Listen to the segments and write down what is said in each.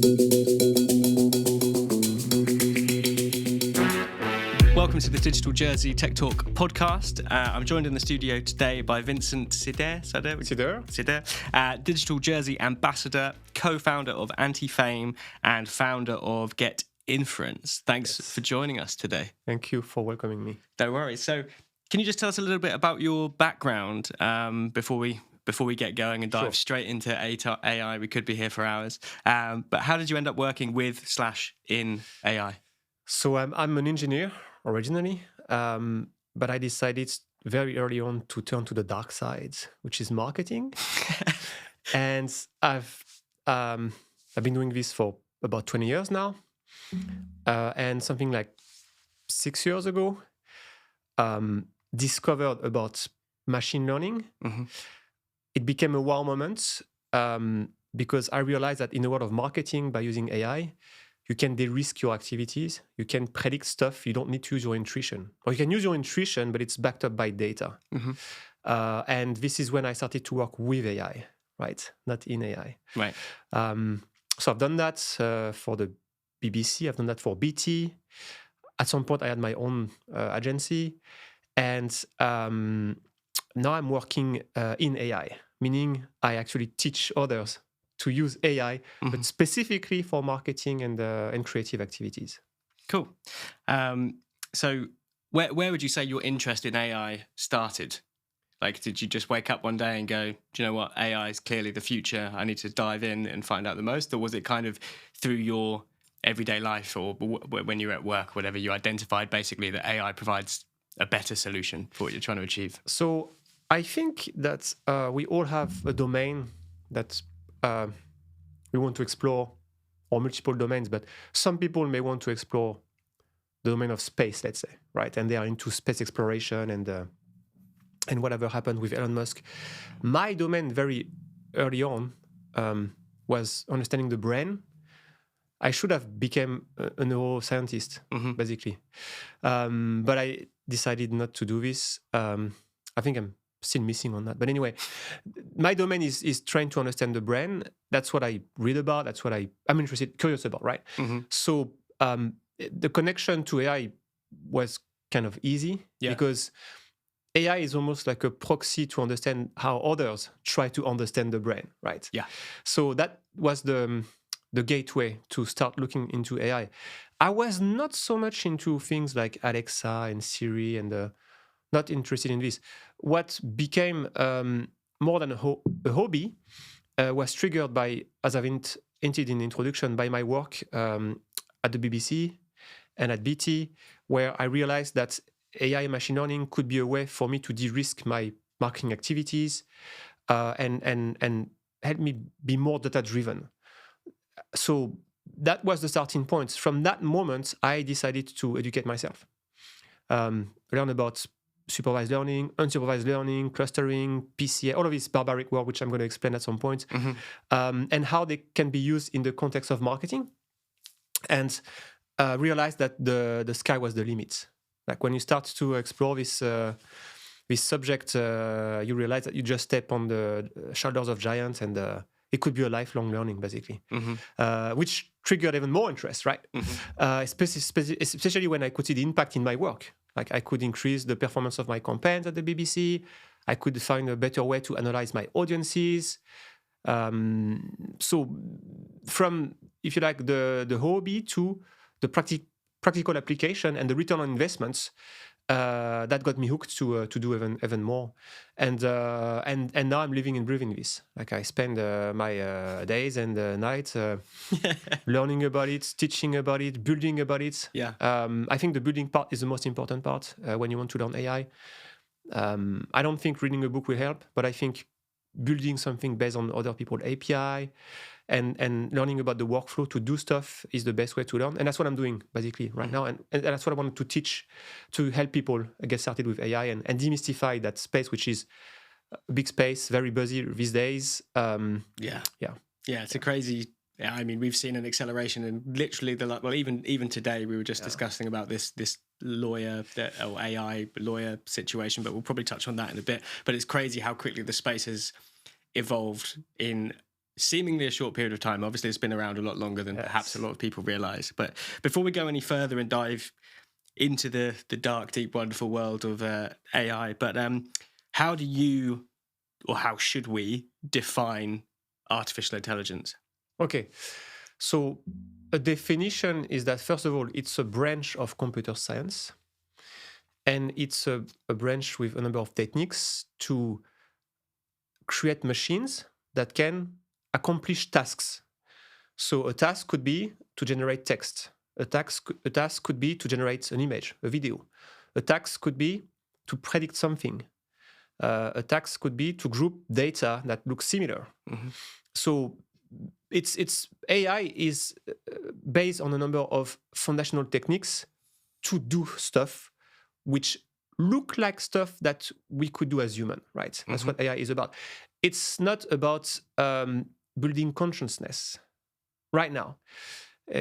Welcome to the Digital Jersey TechTalk podcast. I'm joined in the studio today by Vincent Sider, Digital Jersey ambassador, co-founder of Anti-Fame, and founder of Get Inference. Thanks for joining us today. Thank you for welcoming me. No worries. So, can you just tell us a little bit about your background before we get going and dive straight into AI? We could be here for hours. But how did you end up working with/in AI? So I'm an engineer originally, but I decided very early on to turn to the dark side, which is marketing. And I've been doing this for about 20 years now. And something like 6 years ago, discovered about machine learning. Mm-hmm. It became a wow moment because I realized that in the world of marketing, by using AI, you can de-risk your activities. You can predict stuff. You don't need to use your intuition. Or you can use your intuition, but it's backed up by data. Mm-hmm. And this is when I started to work with AI, right? Not in AI. Right. So I've done that for the BBC. I've done that for BT. At some point, I had my own agency. And now I'm working in AI, meaning I actually teach others to use AI, but specifically for marketing and creative activities. Cool. So where would you say your interest in AI started? Like, did you just wake up one day and go, do you know what, AI is clearly the future, I need to dive in and find out the most? Or was it kind of through your everyday life or when you were at work, whatever, you identified basically that AI provides a better solution for what you're trying to achieve? So I think that we all have a domain that we want to explore, or multiple domains, but some people may want to explore the domain of space, let's say, right? And they are into space exploration and whatever happened with Elon Musk. My domain very early on was understanding the brain. I should have become a neuroscientist, basically. But I decided not to do this. I think I'm still missing on that. But anyway, my domain is trying to understand the brain. That's what I read about. That's what I'm curious about, right? So the connection to AI was kind of easy because AI is almost like a proxy to understand how others try to understand the brain, right? Yeah. So that was the gateway to start looking into AI. I was not so much into things like Alexa and Siri and not interested in this. What became more than a hobby was triggered by, as I've hinted in the introduction, by my work at the BBC and at BT, where I realized that AI and machine learning could be a way for me to de-risk my marketing activities and help me be more data-driven. So that was the starting point. From that moment, I decided to educate myself, learn about supervised learning, unsupervised learning, clustering, PCA, all of this barbaric work, which I'm going to explain at some point, and how they can be used in the context of marketing, and realize that the sky was the limit. Like when you start to explore this subject, you realize that you just step on the shoulders of giants, and it could be a lifelong learning, basically, which triggered even more interest, right? Especially when I could see the impact in my work. Like I could increase the performance of my campaigns at the BBC. I could find a better way to analyze my audiences. So from, if you like, the hobby to the practical application and the return on investments, that got me hooked to do even more. And now I'm living and breathing this. Like I spend my days and nights learning about it, teaching about it, building about it. Yeah. I think the building part is the most important part when you want to learn AI. I don't think reading a book will help, but I think building something based on other people's API and learning about the workflow to do stuff is the best way to learn. And that's what I'm doing basically right now. And that's what I wanted to teach, to help people get started with AI and demystify that space, which is a big space, very busy these days. Yeah, it's a crazy... Yeah, I mean, we've seen an acceleration in literally even today we were just discussing about this lawyer or AI lawyer situation, but we'll probably touch on that in a bit. But it's crazy how quickly the space has evolved in seemingly a short period of time. Obviously, it's been around a lot longer than perhaps a Yes. lot of people realize. But before we go any further and dive into the dark, deep, wonderful world of AI, but how do you, or how should we define artificial intelligence? Okay. So a definition is that, first of all, it's a branch of computer science, and it's a branch with a number of techniques to create machines that can accomplish tasks. So a task could be to generate text. A task could be to generate an image, a video. A task could be to predict something. A task could be to group data that look similar. Hmm. So it's AI is based on a number of foundational techniques to do stuff which look like stuff that we could do as human, right? That's what AI is about. It's not about building consciousness right now,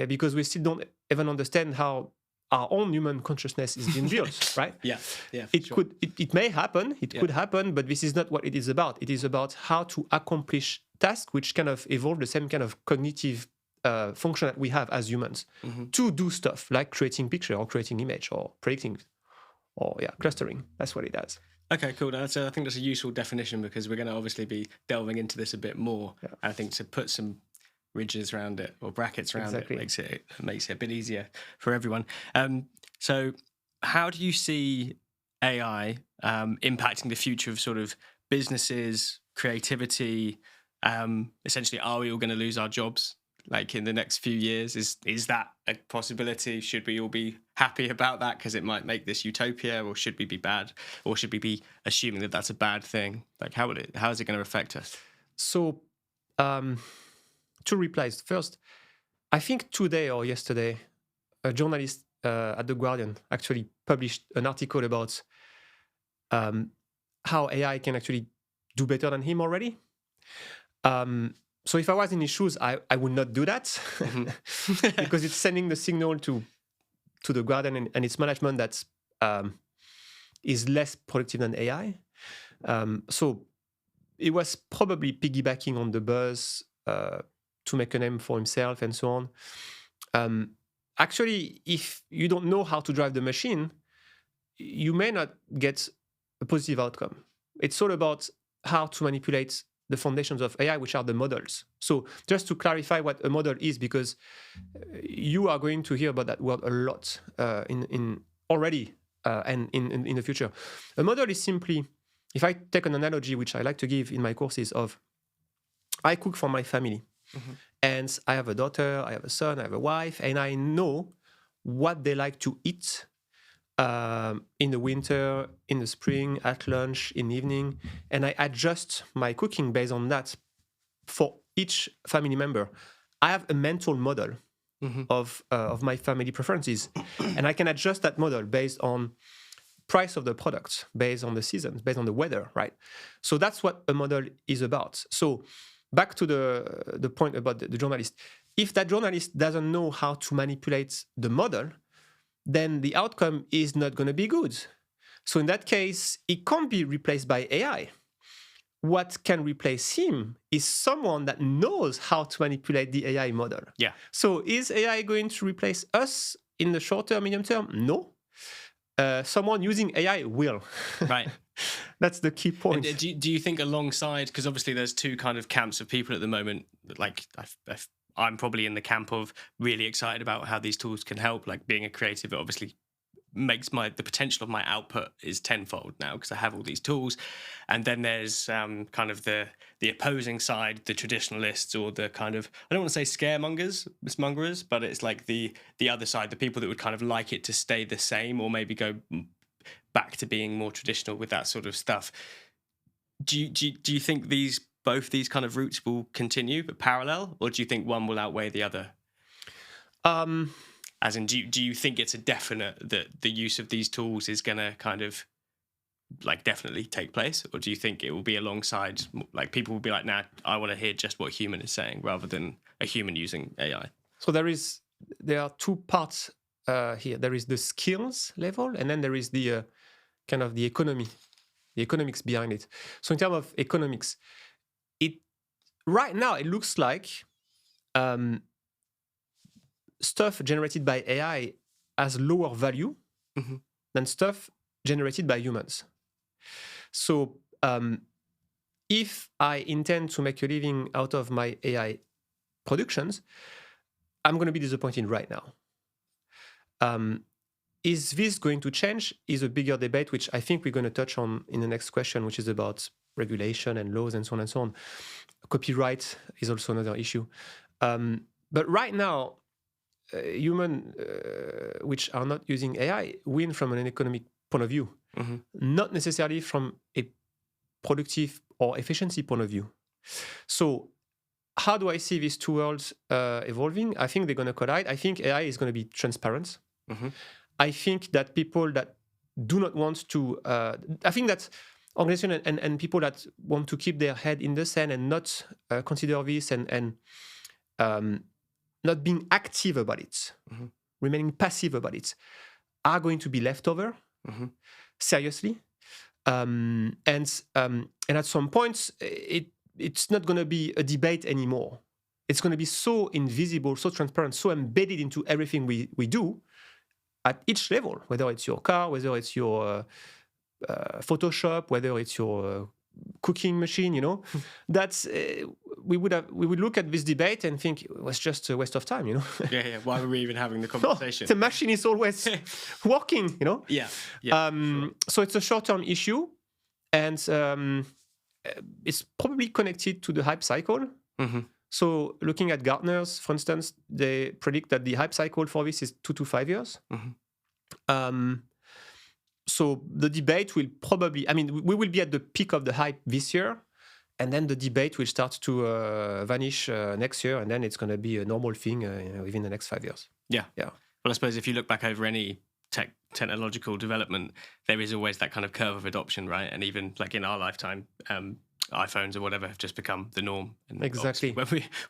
because we still don't even understand how our own human consciousness is being built, right? Yeah, for It sure. it may happen, it Yeah. could happen, but this is not what it is about. It is about how to accomplish tasks which kind of evolve the same kind of cognitive function that we have as humans to do stuff like creating picture or creating image or predicting or clustering. That's what it does. Okay, cool. I think that's a useful definition because we're going to obviously be delving into this a bit more. Yeah. I think to put some ridges around it or brackets around Exactly. it makes it a bit easier for everyone. So, how do you see AI impacting the future of sort of businesses, creativity? Essentially, are we all going to lose our jobs like in the next few years? Is that a possibility? Should we all be happy about that because it might make this utopia, or should we be bad, or should we be assuming that that's a bad thing? Like, how is it going to affect us? So, two replies. First, I think today or yesterday, a journalist at The Guardian actually published an article about how AI can actually do better than him already. So if I was in his shoes, I would not do that because it's sending the signal to The Guardian and its management that is less productive than AI. So it was probably piggybacking on the buzz to make a name for himself and so on. Actually, if you don't know how to drive the machine, you may not get a positive outcome. It's all about how to manipulate the foundations of AI, which are the models. So just to clarify what a model is, because you are going to hear about that word a lot in already and in the future. A model is simply, if I take an analogy, which I like to give in my courses, of I cook for my family. And I have a daughter, I have a son, I have a wife, and I know what they like to eat in the winter, in the spring, at lunch, in the evening, and I adjust my cooking based on that for each family member. I have a mental model of my family preferences, and I can adjust that model based on price of the product, based on the seasons, based on the weather, right? So that's what a model is about. So back to the point about the journalist. If that journalist doesn't know how to manipulate the model, then the outcome is not going to be good. So in that case, it can't be replaced by AI. What can replace him is someone that knows how to manipulate the AI model. Yeah. So is AI going to replace us in the short term, medium term? No. Someone using AI will. Right. That's the key point. And do you think alongside, because obviously there's two kind of camps of people at the moment, like I'm probably in the camp of really excited about how these tools can help, like being a creative, it obviously makes the potential of my output is tenfold now because I have all these tools. And then there's kind of the opposing side, the traditionalists, or the kind of, I don't want to say scaremongers, but it's like the other side, the people that would kind of like it to stay the same or maybe go back to being more traditional with that sort of stuff. Do you think both these kind of routes will continue but parallel, or do you think one will outweigh the other? As in, do you think it's a definite that the use of these tools is going to kind of like definitely take place, or do you think it will be alongside, like people will be like, nah, I want to hear just what a human is saying rather than a human using AI? So there are two parts here. There is the skills level, and then there is the kind of the economics behind it. So in terms of economics, right now it looks like stuff generated by AI has lower value than stuff generated by humans. So if I intend to make a living out of my AI productions, I'm going to be disappointed right now. Is this going to change? Is a bigger debate, which I think we're going to touch on in the next question, which is about regulation and laws and so on and so on. Copyright is also another issue. But right now, humans which are not using AI win from an economic point of view, not necessarily from a productive or efficiency point of view. So how do I see these two worlds evolving? I think they're going to collide. I think AI is going to be transparent. I think that people that do not want to, I think that organizations and people that want to keep their head in the sand and not consider this and not being active about it, remaining passive about it, are going to be left over, seriously. And at some point, it's not going to be a debate anymore. It's going to be so invisible, so transparent, so embedded into everything we do at each level, whether it's your car, whether it's your Photoshop, whether it's your cooking machine, you know, that's we would look at this debate and think it was just a waste of time, you know. Yeah. Why were we even having the conversation? The machine is always working, you know. Yeah. Sure. So it's a short-term issue, and it's probably connected to the hype cycle. So looking at Gartner's, for instance, they predict that the hype cycle for this is 2 to 5 years. So the debate will probably, I mean, we will be at the peak of the hype this year, and then the debate will start to vanish next year, and then it's going to be a normal thing within the next 5 years. Yeah. Well, I suppose if you look back over any technological development, there is always that kind of curve of adoption, right? And even like in our lifetime, iPhones or whatever have just become the norm. And exactly.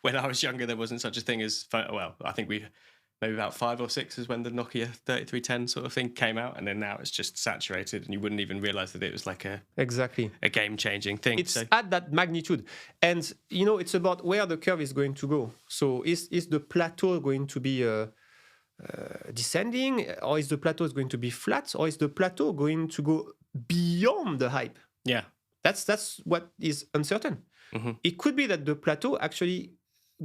When I was younger, there wasn't such a thing as, well, I think maybe about 5 or 6 is when the Nokia 3310 sort of thing came out, and then now it's just saturated, and you wouldn't even realize that it was like a game-changing thing. It's at that magnitude, and you know, it's about where the curve is going to go. So is the plateau going to be descending, or is the plateau going to be flat, or is the plateau going to go beyond the hype? Yeah, that's what is uncertain. It could be that the plateau actually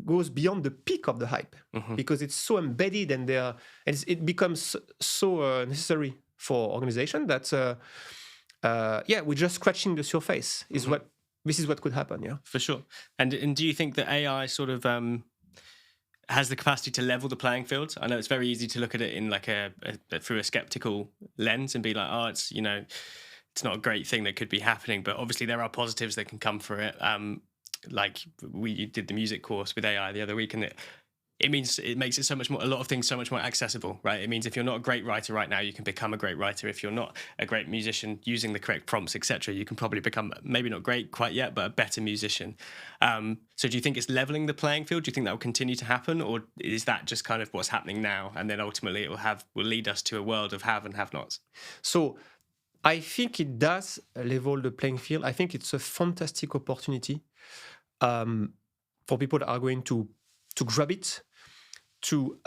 goes beyond the peak of the hype because it's so embedded and it becomes so necessary for organization that we're just scratching the surface. This is what could happen. Yeah, for sure. And do you think that AI sort of has the capacity to level the playing field? I know it's very easy to look at it in like through a skeptical lens and be like, oh, it's it's not a great thing that could be happening, but obviously there are positives that can come for it. Like we did the music course with AI the other week, and it means it makes it a lot of things so much more accessible, right? It means if you're not a great writer right now, you can become a great writer. If you're not a great musician using the correct prompts, etc., you can probably become maybe not great quite yet, but a better musician. So do you think it's leveling the playing field? Do you think that will continue to happen, or is that just kind of what's happening now, and then ultimately it will lead us to a world of have and have-nots? So I think it does level the playing field. I think it's a fantastic opportunity for people that are going to grab it, to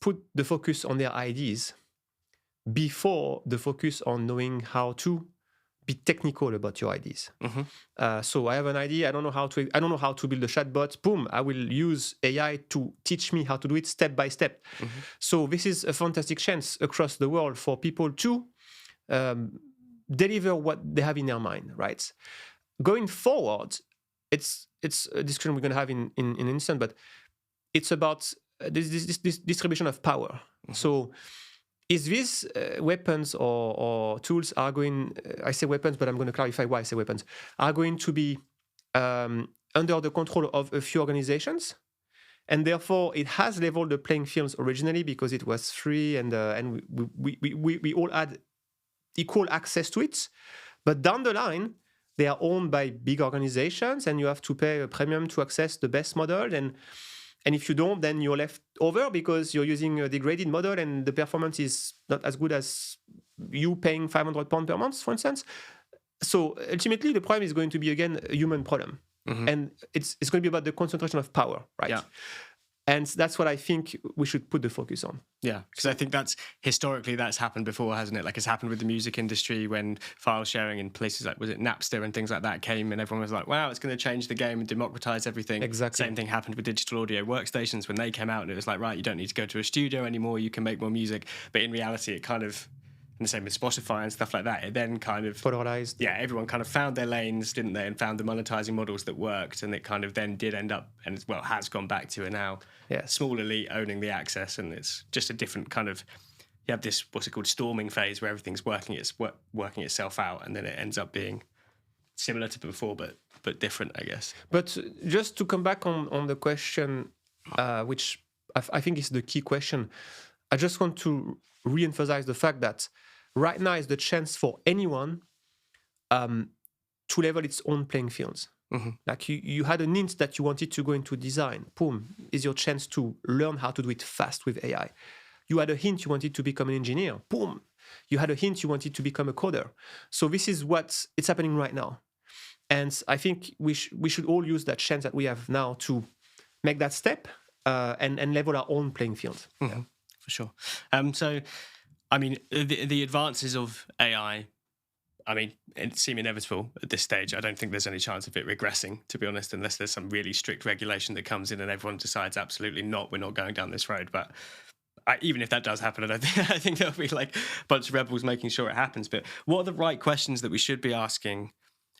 put the focus on their ideas before the focus on knowing how to be technical about your ideas. So I have an idea. I don't know how to build a chatbot. Boom! I will use AI to teach me how to do it step by step. So this is a fantastic chance across the world for people to deliver what they have in their mind. Right? Going forward, it's a discussion we're going to have in an instant, but it's about this distribution of power. So is this weapons or tools are going, I say weapons, but I'm going to clarify why I say weapons, are going to be under the control of a few organizations, and therefore it has leveled the playing fields originally because it was free and we all had equal access to it. But down the line, they are owned by big organizations, and you have to pay a premium to access the best model. And if you don't, then you're left over because you're using a degraded model and the performance is not as good as you paying £500 per month, for instance. So ultimately, the problem is going to be, again, a human problem. and it's going to be about the concentration of power, right? Yeah. And that's what I think we should put the focus on. Yeah, because I think historically that's happened before, hasn't it? Like it's happened with the music industry when file sharing in places like, was it Napster and things like that came, and everyone was like, wow, it's going to change the game and democratize everything. Exactly. Same thing happened with digital audio workstations when they came out, and it was like, right, you don't need to go to a studio anymore, you can make more music. But in reality, it kind of, and the same with Spotify and stuff like that, it then kind of polarized. Yeah, everyone kind of found their lanes, didn't they, and found the monetizing models that worked, and it kind of then did end up, and well, has gone back to a now small elite owning the access, and it's just a different kind of, you have this, what's it called, storming phase where everything's working itself out, and then it ends up being similar to before, but different, I guess. But just to come back on the question, which I think is the key question, I just want to re-emphasize the fact that right now is the chance for anyone to level its own playing fields. Like you had an hint that you wanted to go into design. Boom, is your chance to learn how to do it fast with AI. You had a hint you wanted to become an engineer. Boom, you had a hint you wanted to become a coder. So this is it's happening right now. And I think we should all use that chance that we have now to make that step and level our own playing field. Yeah. For sure. So, I mean, the advances of AI, I mean, it seem inevitable at this stage. I don't think there's any chance of it regressing, to be honest, unless there's some really strict regulation that comes in and everyone decides absolutely not, we're not going down this road. But even if that does happen, I think there'll be like a bunch of rebels making sure it happens. But what are the right questions that we should be asking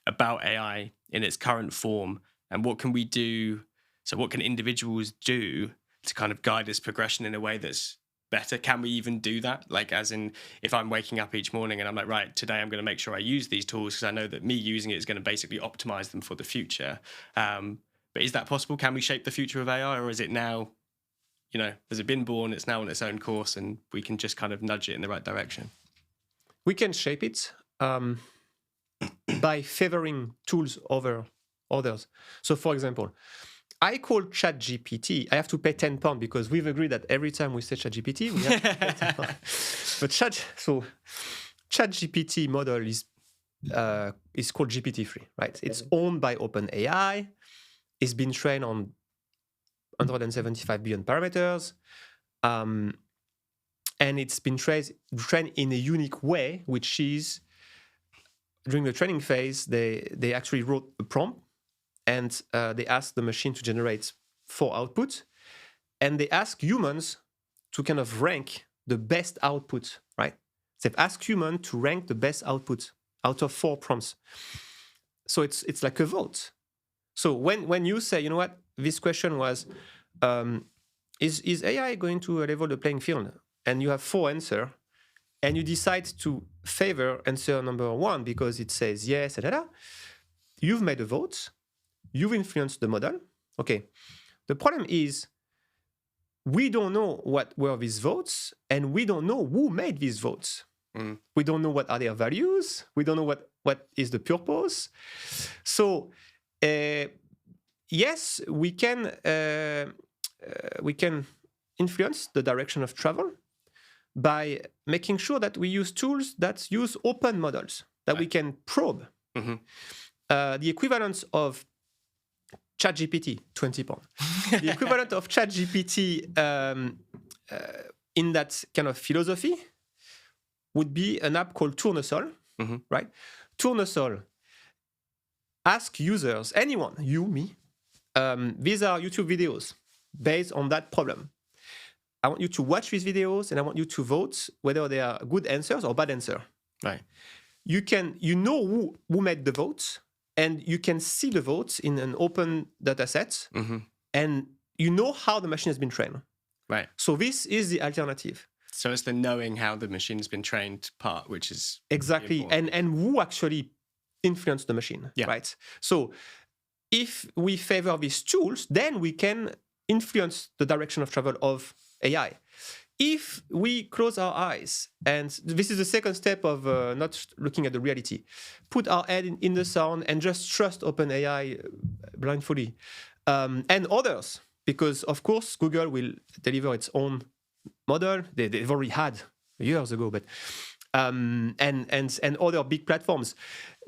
about AI in its current form, and what can we do? So what can individuals do to kind of guide this progression in a way that's better? Can we even do that? Like, as in, if I'm waking up each morning and I'm like, right, today I'm going to make sure I use these tools because I know that me using it is going to basically optimize them for the future. But is that possible? Can we shape the future of AI, or is it now, has it been born, it's now on its own course, and we can just kind of nudge it in the right direction? We can shape it by favoring tools over others. So, for example, I call ChatGPT. I have to pay £10 because we've agreed that every time we say ChatGPT, we have to pay £10. But ChatGPT model is called GPT-3, right? It's owned by OpenAI. It's been trained on 175 billion parameters. And it's been trained in a unique way, which is during the training phase, they actually wrote a prompt. And they ask the machine to generate 4 outputs. And they ask humans to kind of rank the best output, right? They've asked humans to rank the best output out of 4 prompts. So it's like a vote. So when you say, you know what, this question was, is AI going to level the playing field? And you have 4 answers, and you decide to favor answer number 1 because it says yes, you've made a vote. You've influenced the model. Okay. The problem is we don't know what were these votes, and we don't know who made these votes. We don't know what are their values. We don't know what is the purpose. So, yes, we can influence the direction of travel by making sure that we use tools that use open models that we can probe. The equivalent of ChatGPT, £20. The equivalent of ChatGPT in that kind of philosophy would be an app called Tournesol, right? Tournesol ask users, anyone, you, me, these are YouTube videos based on that problem. I want you to watch these videos and I want you to vote whether they are good answers or bad answer. Right. You know who made the votes, and you can see the votes in an open data set, and you know how the machine has been trained. Right. So this is the alternative. So it's the knowing how the machine has been trained part, which is exactly, and who actually influenced the machine, right? So if we favor these tools, then we can influence the direction of travel of AI. If we close our eyes, and this is the second step of not looking at the reality, put our head in the sand and just trust OpenAI blindfoldly, and others, because of course Google will deliver its own model. They've already had years ago, but and other big platforms,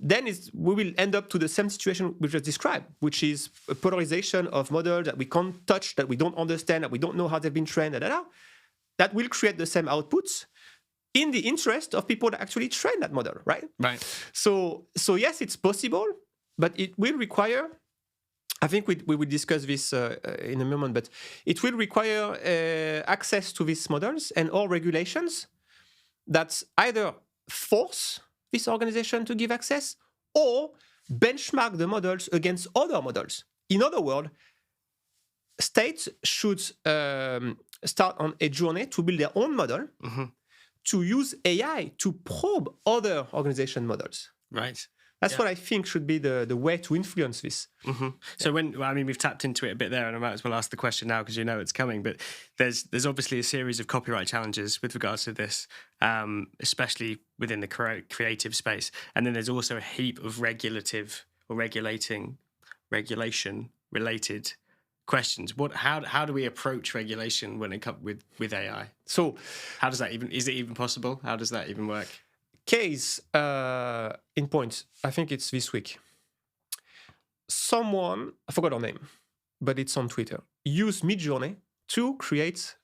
then we will end up to the same situation we just described, which is a polarization of models that we can't touch, that we don't understand, that we don't know how they've been trained, that will create the same outputs in the interest of people that actually train that model, right? Right. So yes, it's possible, but it will require, I think we will discuss this in a moment, but it will require access to these models and all regulations that either force this organization to give access or benchmark the models against other models. In other words, states should start on a journey to build their own model, to use AI to probe other organization models. Right. That's what I think should be the way to influence this. So we've tapped into it a bit there, and I might as well ask the question now because you know it's coming. But there's obviously a series of copyright challenges with regards to this, especially within the creative space. And then there's also a heap of regulative or regulation related questions. How do we approach regulation when it comes with AI? So how does that is it even possible? How does that even work? Case in point, I think it's this week. Someone, I forgot her name, but it's on Twitter, used Midjourney to create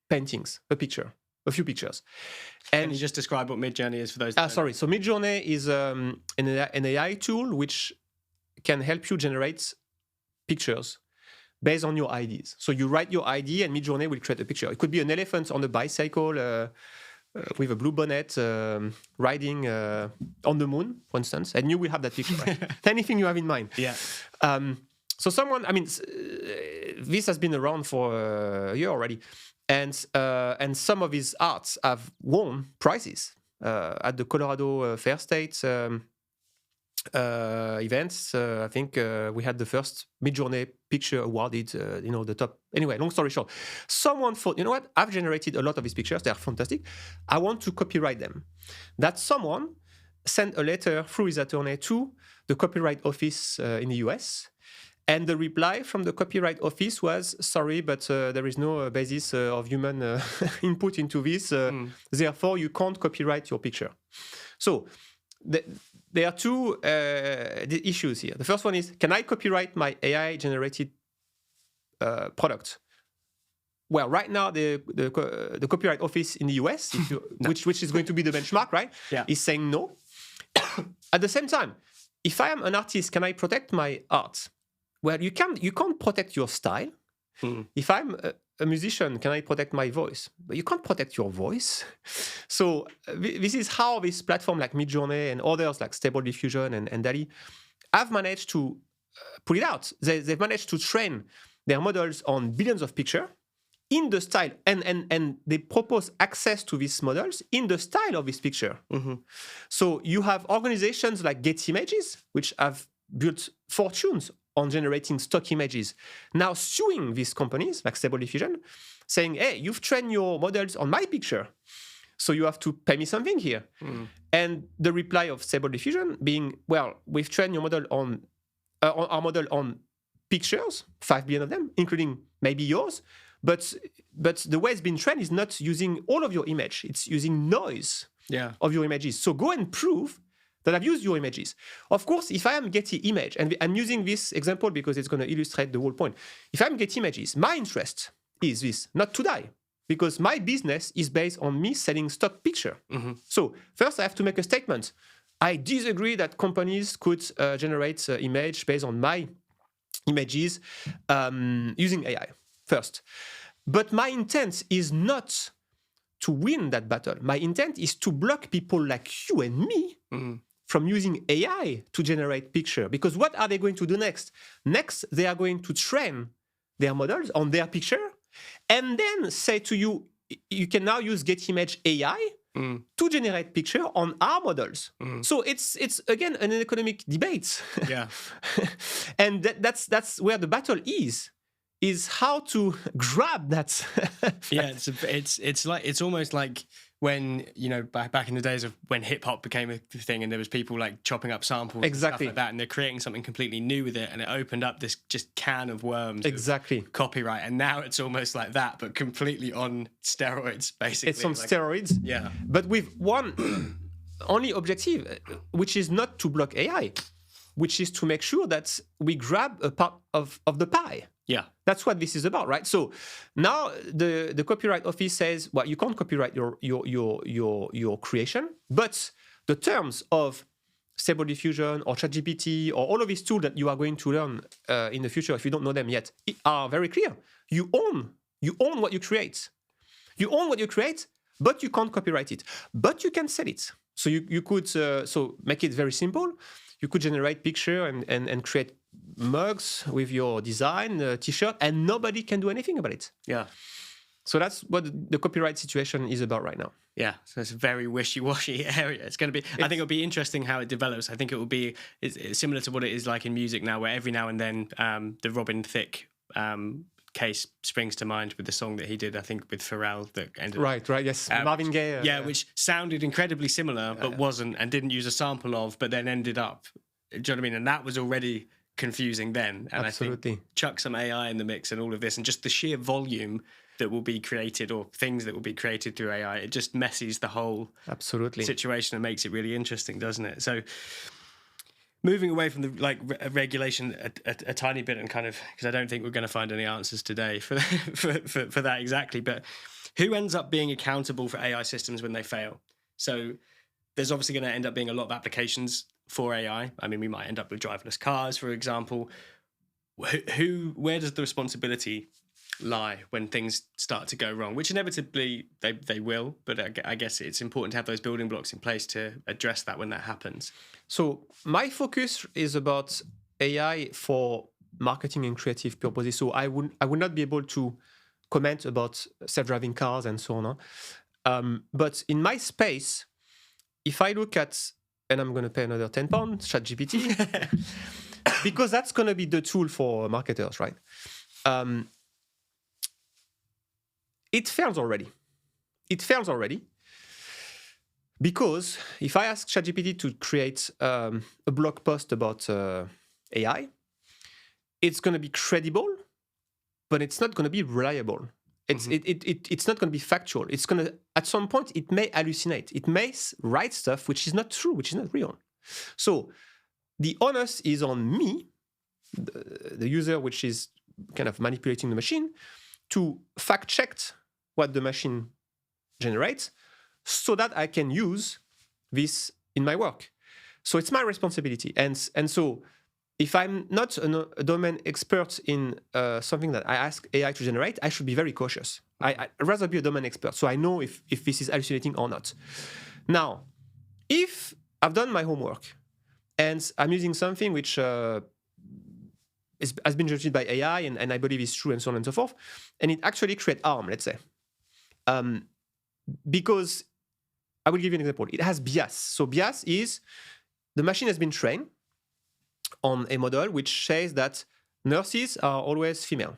paintings, a few pictures. And you just describe what Midjourney is for those? Sorry. So Midjourney is an AI tool which can help you generate pictures based on your IDs. So you write your ID and Midjourney will create a picture. It could be an elephant on a bicycle with a blue bonnet riding on the moon, for instance, and you will have that picture. Right? Anything you have in mind. Yeah. So this has been around for a year already, and some of his arts have won prizes at the Colorado Fair State events. I think we had the first Midjourney picture awarded, the top. Anyway, long story short, someone thought, you know what, I've generated a lot of these pictures. They're fantastic. I want to copyright them. That someone sent a letter through his attorney to the Copyright Office in the US. And the reply from the Copyright Office was, sorry, but there is no basis of human input into this. Therefore, you can't copyright your picture. So there are two issues here. The first one is, can I copyright my AI-generated product? Well, right now, the Copyright Office in the US, which is going to be the benchmark, right, is saying no. At the same time, if I am an artist, can I protect my art? Well, you can't protect your style. If I'm a musician, can I protect my voice? But you can't protect your voice. So this is how this platform like Midjourney and others like Stable Diffusion and DALL-E have managed to pull it out. They've managed to train their models on billions of pictures in the style, and they propose access to these models in the style of this picture. So you have organizations like Getty Images, which have built fortunes on generating stock images, now suing these companies like Stable Diffusion, saying, hey, you've trained your models on my picture, so you have to pay me something here. And the reply of Stable Diffusion being, well, we've trained your model on our model on pictures, 5 billion of them, including maybe yours, but the way it's been trained is not using all of your image, it's using noise of your images. So go and prove that I've used your images. Of course, if I am Getty Image, and I'm using this example because it's going to illustrate the whole point. If I'm Getty Images, my interest is this, not to die, because my business is based on me selling stock picture. So first I have to make a statement. I disagree that companies could generate image based on my images using AI, first. But my intent is not to win that battle. My intent is to block people like you and me from using AI to generate picture. Because what are they going to do next? Next, they are going to train their models on their picture and then say to you, you can now use Getty Image AI to generate picture on our models. So it's again an economic debate. And that's where the battle is how to grab that. It's almost like when, back in the days of when hip hop became a thing and there was people like chopping up samples and stuff like that, and they're creating something completely new with it, and it opened up this just can of worms of copyright. And now it's almost like that, but completely on steroids, basically. It's on steroids. Yeah. But with one only objective, which is not to block AI, which is to make sure that we grab a part of the pie. Yeah. That's what this is about, right? So now the Copyright Office says, well, you can't copyright your creation, but the terms of Stable Diffusion or ChatGPT or all of these tools that you are going to learn in the future, if you don't know them yet, are very clear. You own what you create. You own what you create, but you can't copyright it. But you can sell it. So you could so make it very simple. You could generate picture and create mugs with your design, T-shirt, and nobody can do anything about it. Yeah. So that's what the copyright situation is about right now. Yeah, so it's a very wishy-washy area. I think it'll be interesting how it develops. I think it will be it's similar to what it is like in music now, where every now and then the Robin Thicke case springs to mind with the song that he did, I think, with Verrell that ended right, yes, Marvin Gaye. Which sounded incredibly similar, but wasn't, and didn't use a sample of, but then ended up. Do you know what I mean? And that was already confusing then. And absolutely. I think chuck some AI in the mix and all of this, and just the sheer volume that will be created, or things that will be created through AI, it just messes the whole situation and makes it really interesting, doesn't it? So moving away from the regulation a tiny bit, and kind of, because I don't think we're going to find any answers today for that exactly, but who ends up being accountable for AI systems when they fail? So there's obviously going to end up being a lot of applications for AI. I mean, we might end up with driverless cars, for example. Where does the responsibility lie when things start to go wrong, which inevitably they will, but I guess it's important to have those building blocks in place to address that when that happens. So my focus is about AI for marketing and creative purposes. So I would not be able to comment about self-driving cars and so on. But in my space, if I look at, and I'm going to pay another £10, ChatGPT, because that's going to be the tool for marketers, right? It fails already. Because if I ask ChatGPT to create a blog post about AI, it's going to be credible, but it's not going to be reliable. It's not going to be factual. It's going to, at some point, it may hallucinate. It may write stuff which is not true, which is not real. So the onus is on me, the user, which is kind of manipulating the machine, to fact check what the machine generates so that I can use this in my work. So it's my responsibility. And so if I'm not a domain expert in something that I ask AI to generate, I should be very cautious. I'd rather be a domain expert so I know if this is hallucinating or not. Now, if I've done my homework and I'm using something which has been generated by AI and I believe is true and so on and so forth, and it actually creates harm, let's say. Because I will give you an example. It has bias. So bias is the machine has been trained on a model which says that nurses are always female.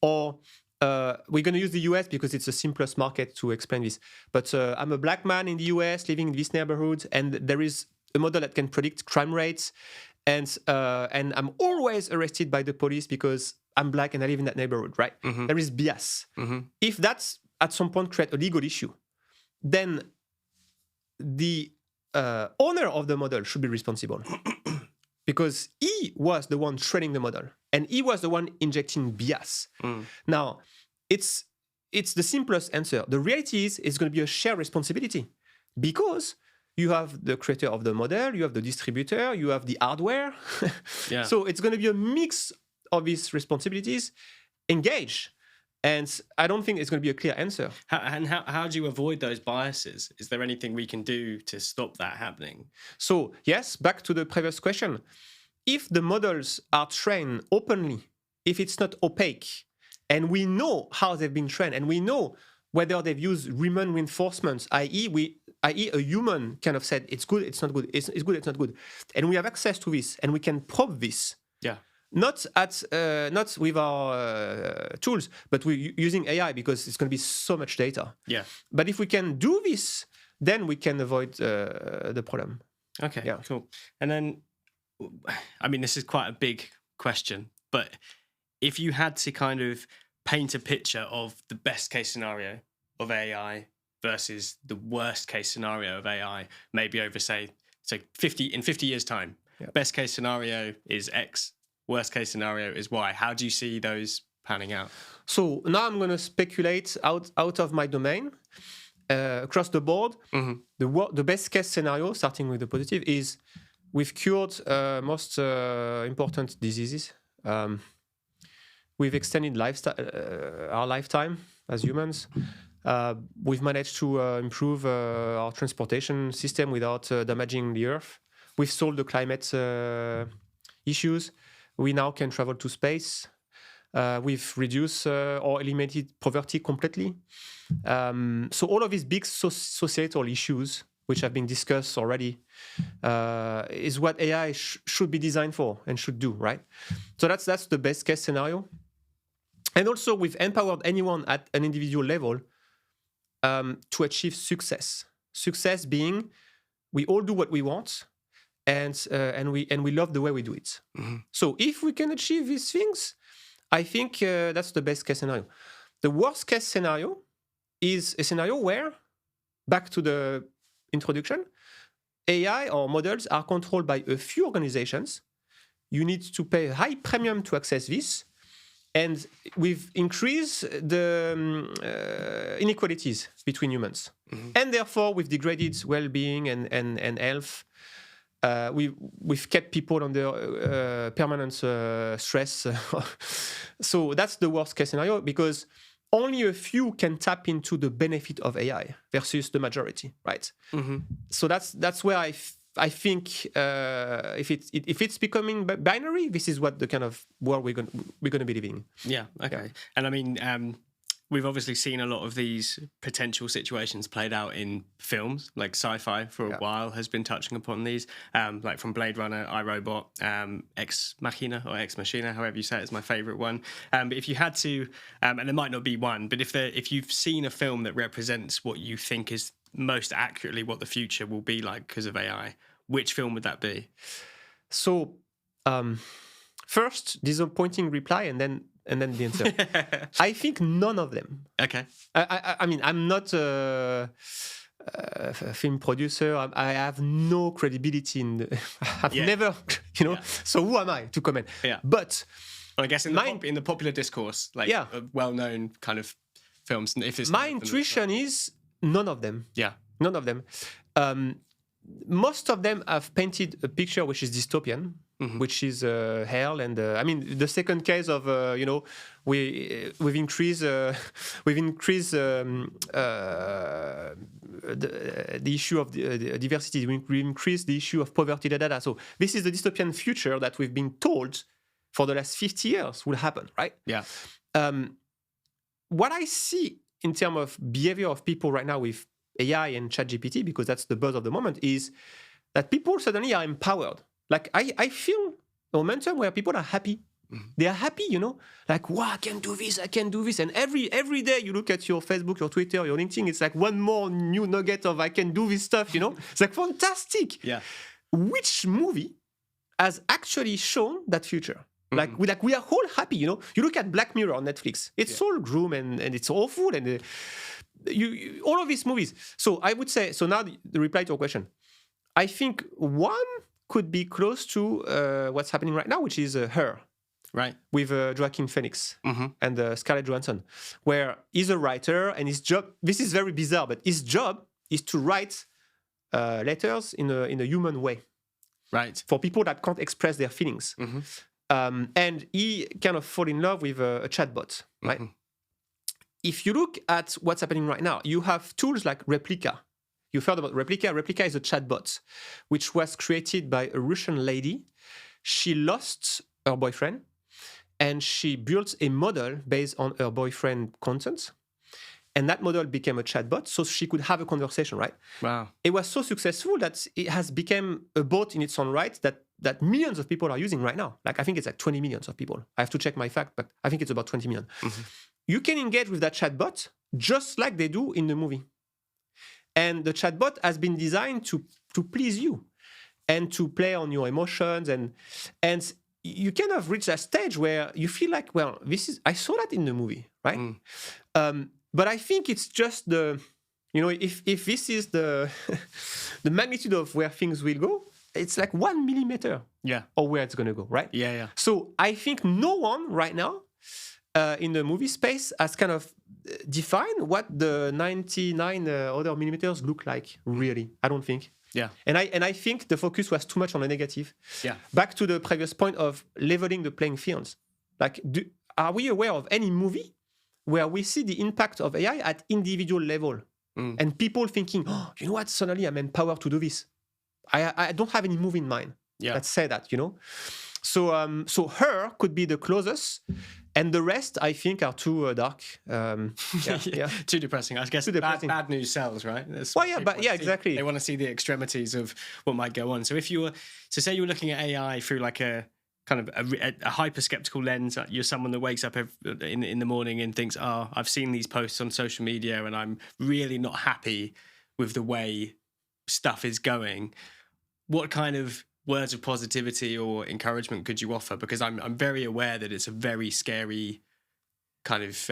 Or we're going to use the US because it's the simplest market to explain this. But I'm a black man in the US living in this neighborhood, and there is a model that can predict crime rates. And I'm always arrested by the police because I'm black and I live in that neighborhood, right? Mm-hmm. There is bias. Mm-hmm. If that's at some point create a legal issue, then the owner of the model should be responsible because he was the one training the model and he was the one injecting bias. Now, it's the simplest answer. The reality is it's going to be a shared responsibility because you have the creator of the model, you have the distributor, you have the hardware. Yeah. So it's going to be a mix of these responsibilities engaged. And I don't think it's going to be a clear answer. How do you avoid those biases? Is there anything we can do to stop that happening? So, yes, back to the previous question. If the models are trained openly, if it's not opaque, and we know how they've been trained, and we know whether they've used Riemann reinforcements, i.e. a human kind of said, it's good, it's not good, it's good, it's not good. And we have access to this, and we can probe this. Yeah. not with our tools, but we're using AI because it's going to be so much data. Yeah. But if we can do this, then we can avoid the problem. Okay, Yeah. cool. And then, I mean, this is quite a big question, but if you had to kind of paint a picture of the best case scenario of AI versus the worst case scenario of AI, maybe over say 50 years time, best case scenario is X, worst case scenario is Y. How do you see those panning out? So now I'm going to speculate out of my domain. Across the board, the best case scenario, starting with the positive, is we've cured most important diseases. We've extended our lifetime as humans. We've managed to improve our transportation system without damaging the Earth. We've solved the climate issues. We now can travel to space. We've reduced or eliminated poverty completely. So all of these big societal issues, which have been discussed already, is what AI should be designed for and should do, right? So that's the best case scenario. And also, we've empowered anyone at an individual level to achieve success. Success being we all do what we want, and we love the way we do it. So if we can achieve these things, I think that's the best case scenario. The worst case scenario is a scenario where, back to the introduction, AI or models are controlled by a few organizations. You need to pay a high premium to access this. And we've increased the inequalities between humans. And therefore, we've degraded well-being and health. We've kept people under permanent stress. So that's the worst case scenario, because only a few can tap into the benefit of AI versus the majority, right? So that's where I think if it's becoming binary, this is what the kind of world we're going to be living in. Yeah. Okay. Yeah. And I mean, we've obviously seen a lot of these potential situations played out in films, like Sci-fi for a while has been touching upon these, like from Blade Runner, iRobot, Ex Machina or Ex Machina, however you say it, is my favorite one. But if you had to, and there might not be one, but if you've seen a film that represents what you think is most accurately what the future will be like because of AI, which film would that be? So, first, disappointing reply, and then the answer. I think none of them. Okay. I mean, I'm not a film producer. I have no credibility in. I've never, So who am I to comment? Yeah. But well, I guess in the popular discourse, like well-known kind of films. If it's my intuition is none of them. Yeah. None of them. Most of them have painted a picture which is dystopian, which is hell. And I mean, the second case of we've increased the issue of the diversity. We increased the issue of poverty. So this is the dystopian future that we've been told for the last 50 years will happen, right? Yeah. What I see in terms of behavior of people right now with AI and ChatGPT, because that's the buzz of the moment, is that people suddenly are empowered. Like I feel a momentum where people are happy. They are happy, like, wow, I can do this. And every day you look at your Facebook, your Twitter, your LinkedIn, it's like one more new nugget of I can do this stuff, It's like fantastic. Yeah. Which movie has actually shown that future? Like we are all happy, You look at Black Mirror on Netflix. It's all gloom and it's awful and you all of these movies. So I would say, so now the reply to your question, I think one could be close to what's happening right now, which is Her, right, with Joaquin Phoenix and Scarlett Johansson, where he's a writer and his job. This is very bizarre, but his job is to write letters in a human way, right, for people that can't express their feelings. And he kind of fall in love with a chatbot, right? If you look at what's happening right now, you have tools like Replica. You've heard about Replica. Replica is a chatbot, which was created by a Russian lady. She lost her boyfriend, and she built a model based on her boyfriend's content. And that model became a chatbot, so she could have a conversation, right? Wow. It was so successful that it has become a bot in its own right that that millions of people are using right now. Like I think it's like 20 millions of people. I have to check my fact, but I think it's about 20 million. You can engage with that chatbot just like they do in the movie. And the chatbot has been designed to please you and to play on your emotions. And you kind of reach that stage where you feel like, well, I saw that in the movie, right? But I think it's just if this is the magnitude of where things will go, it's like 1 millimeter of where it's going to go, right? Yeah. So I think no one right now in the movie space has kind of defined what the 99 other millimeters look like, really. I don't think. Yeah. And I think the focus was too much on the negative. Yeah. Back to the previous point of leveling the playing fields. Like, are we aware of any movie where we see the impact of AI at individual level? And people thinking, oh, you know what? Suddenly I'm empowered to do this. I don't have any movie in mind that say that, So Her could be the closest, and the rest I think are too dark. Too depressing. I guess bad news sells, right? Exactly. They want to see the extremities of what might go on. So say you were looking at AI through like a kind of a hyper skeptical lens. You're someone that wakes up in the morning and thinks, "Oh, I've seen these posts on social media, and I'm really not happy with the way stuff is going." What kind of words of positivity or encouragement could you offer? Because I'm very aware that it's a very scary kind of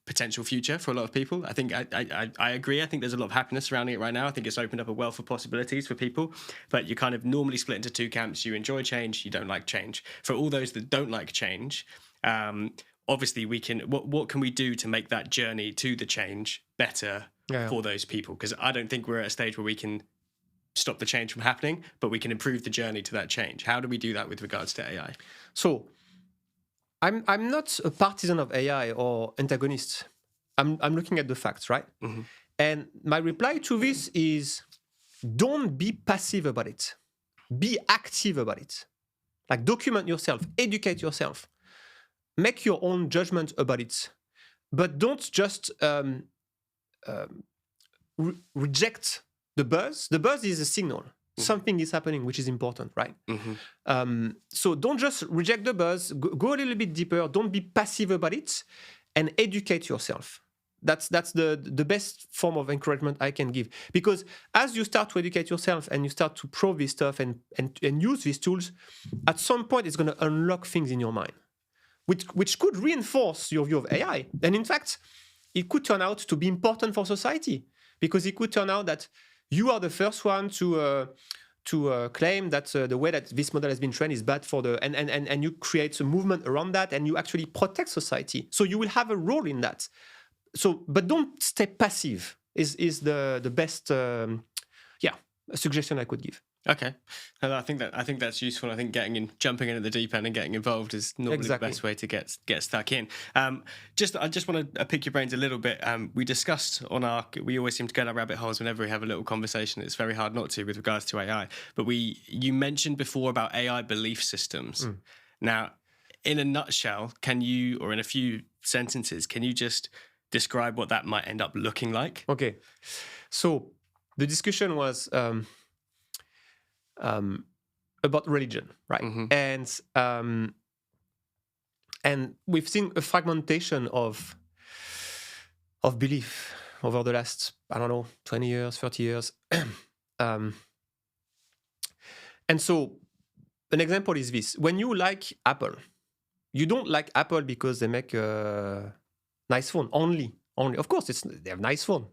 potential future for a lot of people. I think I agree. I think there's a lot of happiness surrounding it right now. I think it's opened up a wealth of possibilities for people. But you kind of normally split into two camps. You enjoy change, you don't like change. For all those that don't like change, obviously we can. What can we do to make that journey to the change better for those people? Because I don't think we're at a stage where we can stop the change from happening, but we can improve the journey to that change. How do we do that with regards to AI? So I'm not a partisan of AI or antagonist. I'm looking at the facts, right? And my reply to this is, don't be passive about it. Be active about it. Like, document yourself, educate yourself, make your own judgment about it. But don't just reject the buzz. The buzz is a signal. Something is happening, which is important, right? So don't just reject the buzz. Go a little bit deeper. Don't be passive about it, and educate yourself. That's the best form of encouragement I can give. Because as you start to educate yourself and you start to probe this stuff and use these tools, at some point it's going to unlock things in your mind, which could reinforce your view of AI. And in fact, it could turn out to be important for society, because it could turn out that you are the first one to claim that the way that this model has been trained is bad for and you create a movement around that, and you actually protect society. So you will have a role in that. So, but don't stay passive is the best suggestion I could give. Okay, and I think that's useful. I think jumping in at the deep end and getting involved is normally the best way to get stuck in. I just want to pick your brains a little bit. We discussed we always seem to go down rabbit holes whenever we have a little conversation. It's very hard not to with regards to AI. But you mentioned before about AI belief systems. Now, in a nutshell, or in a few sentences, can you just describe what that might end up looking like? Okay, so the discussion was about religion, right? And we've seen a fragmentation of belief over the last, 20 years, 30 years. And so an example is this. When you like Apple, you don't like Apple because they make a nice phone only. Of course, they have nice phone.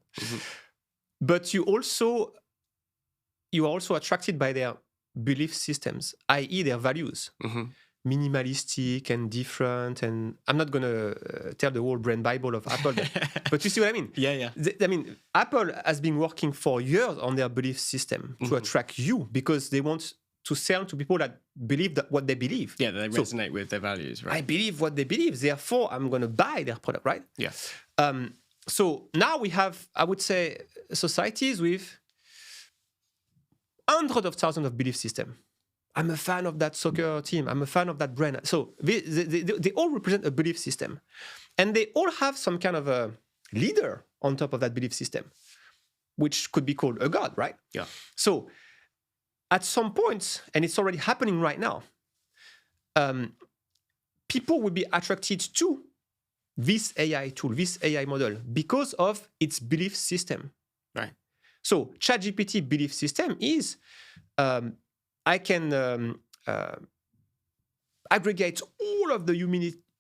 But you are also attracted by their belief systems, i.e. their values. Minimalistic and different. And I'm not going to tell the whole brand Bible of Apple, but you see what I mean? Yeah. Apple has been working for years on their belief system to attract you, because they want to sell to people that believe what they believe. Yeah, they resonate with their values, right? I believe what they believe, therefore I'm going to buy their product, right? Yeah. So now we have, I would say, societies with hundreds of thousands of belief systems. I'm a fan of that soccer team. I'm a fan of that brand. So they all represent a belief system. And they all have some kind of a leader on top of that belief system, which could be called a god, right? Yeah. So at some point, and it's already happening right now, people will be attracted to this AI tool, this AI model, because of its belief system. Right. So ChatGPT belief system is, I can aggregate all of the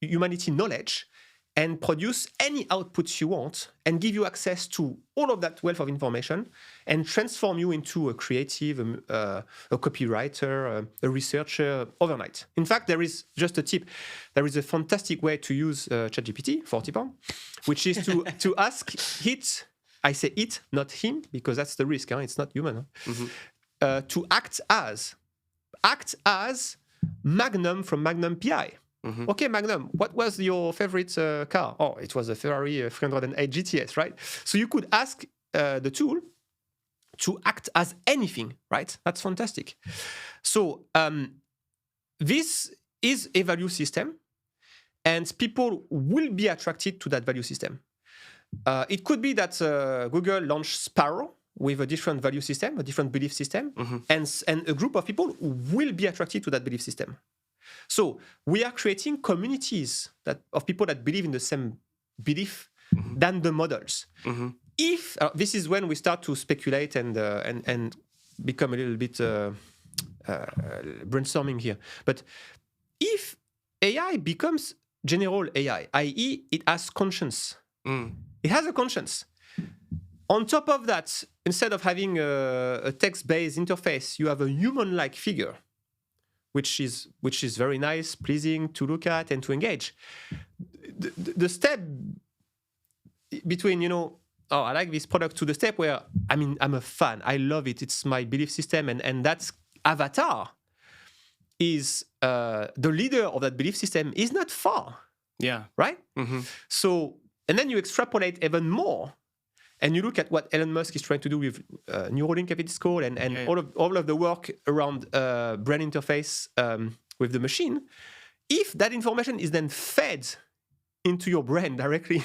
humanity knowledge and produce any outputs you want and give you access to all of that wealth of information and transform you into a creative, a copywriter, a researcher overnight. In fact, there is just a tip. There is a fantastic way to use ChatGPT, 40 pounds, which is to ask it, I say it, not him, because that's the risk, it's not human, to act as Magnum from Magnum PI. Okay, Magnum, what was your favorite car? Oh, it was a Ferrari 308 GTS, right? So you could ask the tool to act as anything, right? That's fantastic. So this is a value system, and people will be attracted to that value system. It could be that Google launched Sparrow with a different value system, a different belief system, and a group of people will be attracted to that belief system. So we are creating communities of people that believe in the same belief than the models. If this is when we start to speculate and become a little bit brainstorming here, but if AI becomes general AI, i.e., it has conscience, it has a conscience. On top of that, instead of having a text-based interface, you have a human-like figure, which is very nice, pleasing to look at and to engage. The step between, I like this product, to the step where, I'm a fan, I love it, it's my belief system, and that avatar is the leader of that belief system is not far. Yeah. Right? So, and then you extrapolate even more, and you look at what Elon Musk is trying to do with Neuralink, as it's called, and all of the work around brain interface with the machine. If that information is then fed into your brain directly,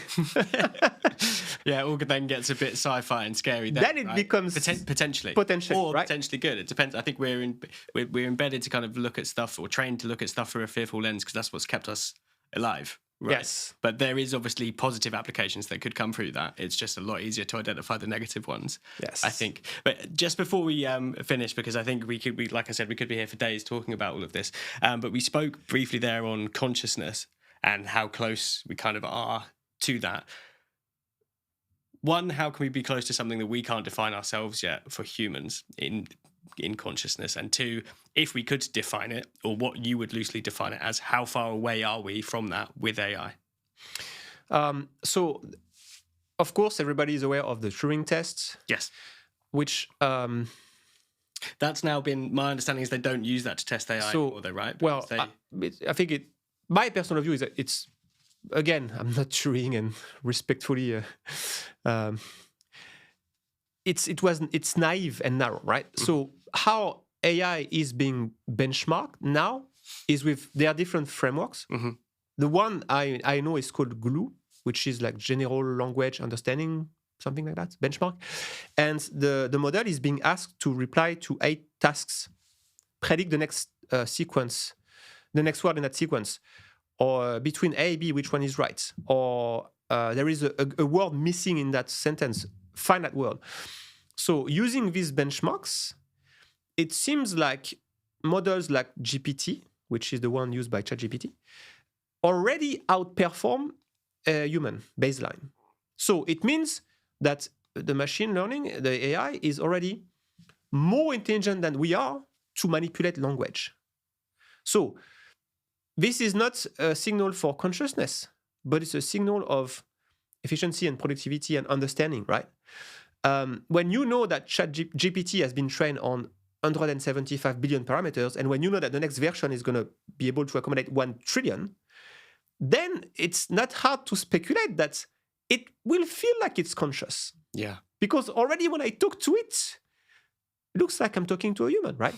it all then gets a bit sci-fi and scary. Then it becomes potentially, or right? potentially good. It depends. I think we're embedded to kind of look at stuff, or trained to look at stuff through a fearful lens, because that's what's kept us alive. Right. Yes. But there is obviously positive applications that could come through that. It's just a lot easier to identify the negative ones. Yes. I think. But just before we finish, because I think like I said, we could be here for days talking about all of this. But we spoke briefly there on consciousness and how close we kind of are to that. One, how can we be close to something that we can't define ourselves yet for humans in consciousness? And two, if we could define it, or what you would loosely define it as, how far away are we from that with AI? So, of course, everybody is aware of the Turing test. Yes. Which... that's now been... My understanding is they don't use that to test AI anymore, though, right? Well, I think my personal view is that it's... Again, I'm not Turing, and respectfully... it's naive and narrow, right? So how AI is being benchmarked now is there are different frameworks. The one I know is called GLUE, which is like general language understanding, something like that, benchmark. And the model is being asked to reply to 8 tasks, predict the next sequence, the next word in that sequence, or between A, B, which one is right, or there is a word missing in that sentence, find that word. So using these benchmarks, it seems like models like GPT, which is the one used by ChatGPT, already outperform a human baseline. So it means that the machine learning, the AI, is already more intelligent than we are to manipulate language. So this is not a signal for consciousness, but it's a signal of efficiency and productivity and understanding, right? When you know that ChatGPT has been trained on 175 billion parameters, and when you know that the next version is going to be able to accommodate 1 trillion, then it's not hard to speculate that it will feel like it's conscious. Yeah. Because already when I talk to it, it looks like I'm talking to a human, right?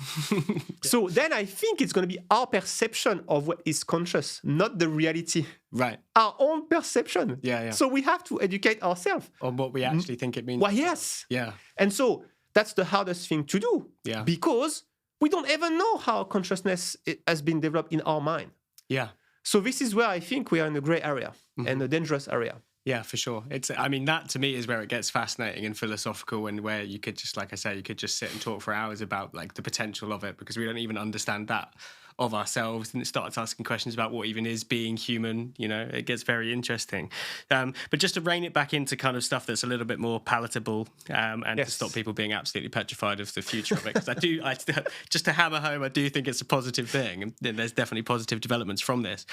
So then I think it's going to be our perception of what is conscious, not the reality. Right. Our own perception. Yeah. So we have to educate ourselves. On what we actually think it means. Well, yes. Yeah. And so that's the hardest thing to do. Yeah. Because we don't ever know how consciousness has been developed in our mind. Yeah. So this is where I think we are in a gray area and a dangerous area. Yeah, for sure. I mean, that to me is where it gets fascinating and philosophical, and where you could just, like I say, you could just sit and talk for hours about like the potential of it, because we don't even understand that of ourselves, and it starts asking questions about what even is being human. It gets very interesting. But just to rein it back into kind of stuff that's a little bit more palatable, and to stop people being absolutely petrified of the future of it, because just to hammer home, I do think it's a positive thing, and there's definitely positive developments from this.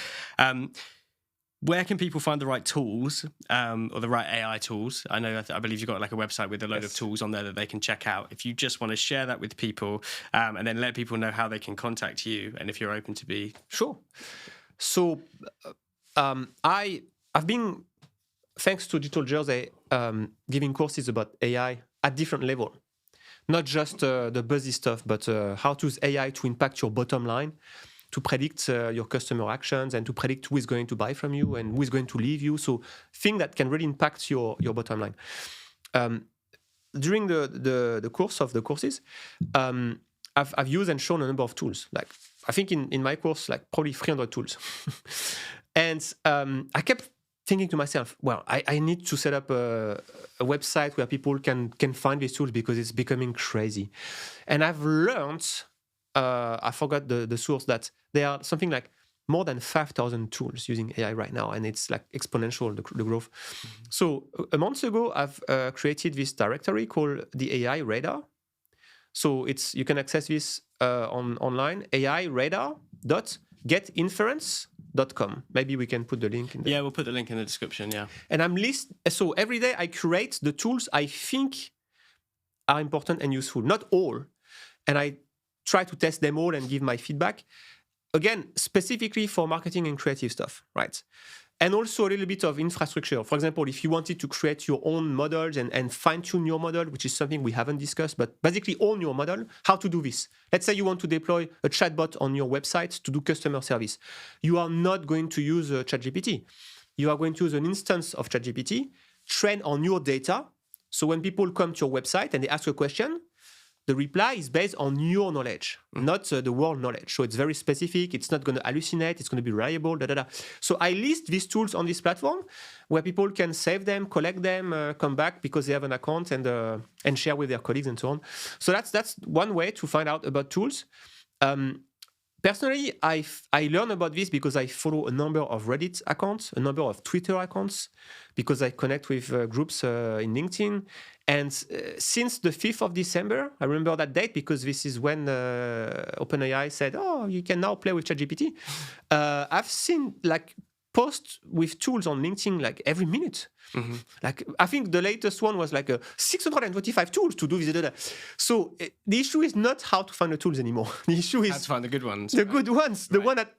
Where can people find the right tools, or the right AI tools? I believe you've got like a website with a load of tools on there that they can check out. If you just want to share that with people, and then let people know how they can contact you, and if you're open to be... Sure. So I've been, thanks to Digital Jersey, giving courses about AI at different level. Not just the buzzy stuff, but how to use AI to impact your bottom line, to predict your customer actions, and to predict who is going to buy from you and who is going to leave you. So things that can really impact your bottom line. During the course of the courses, I've used and shown a number of tools. Like I think in my course, like probably 300 tools. And I kept thinking to myself, well, I need to set up a website where people can find these tools, because it's becoming crazy. And I've learned, I forgot the source, that there are something like more than 5,000 tools using AI right now, and it's like exponential, the growth. So a month ago, I've created this directory called the AI Radar. So you can access this online, airadar.getinference.com. Maybe we can put the link in there. Yeah, we'll put the link in the description, yeah. And so every day I curate the tools I think are important and useful. Not all. And I try to test them all and give my feedback. Again, specifically for marketing and creative stuff, right? And also a little bit of infrastructure. For example, if you wanted to create your own models and fine-tune your model, which is something we haven't discussed, but basically own your model, how to do this. Let's say you want to deploy a chatbot on your website to do customer service. You are not going to use ChatGPT. You are going to use an instance of ChatGPT trained on your data. So when people come to your website and they ask a question, the reply is based on your knowledge, not the world knowledge. So it's very specific. It's not going to hallucinate. It's going to be reliable. So I list these tools on this platform where people can save them, collect them, come back because they have an account, and share with their colleagues and so on. So that's one way to find out about tools. Personally, I learn about this because I follow a number of Reddit accounts, a number of Twitter accounts, because I connect with groups in LinkedIn. And since the 5th of December, I remember that date because this is when OpenAI said, oh, you can now play with ChatGPT. I've seen like posts with tools on LinkedIn like every minute. Mm-hmm. Like I think the latest one was like 625 tools to do this. So the issue is not how to find the tools anymore. The issue is how to find the good ones. The good ones, the one that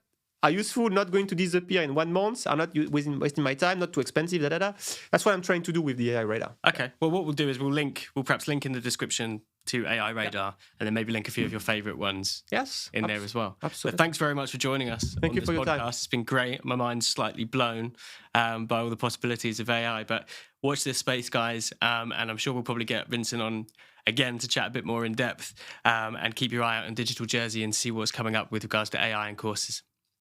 are useful, not going to disappear in 1 month, are not wasting my time, not too expensive. That's what I'm trying to do with the AI Radar. Okay. Well, what we'll do is we'll perhaps link in the description to AI Radar, and then maybe link a few of your favorite ones in there as well. Absolutely. But thanks very much for joining us. Thank you for your time. It's been great. My mind's slightly blown by all the possibilities of AI, but watch this space, guys, and I'm sure we'll probably get Vincent on again to chat a bit more in depth, and keep your eye out on Digital Jersey and see what's coming up with regards to AI and courses.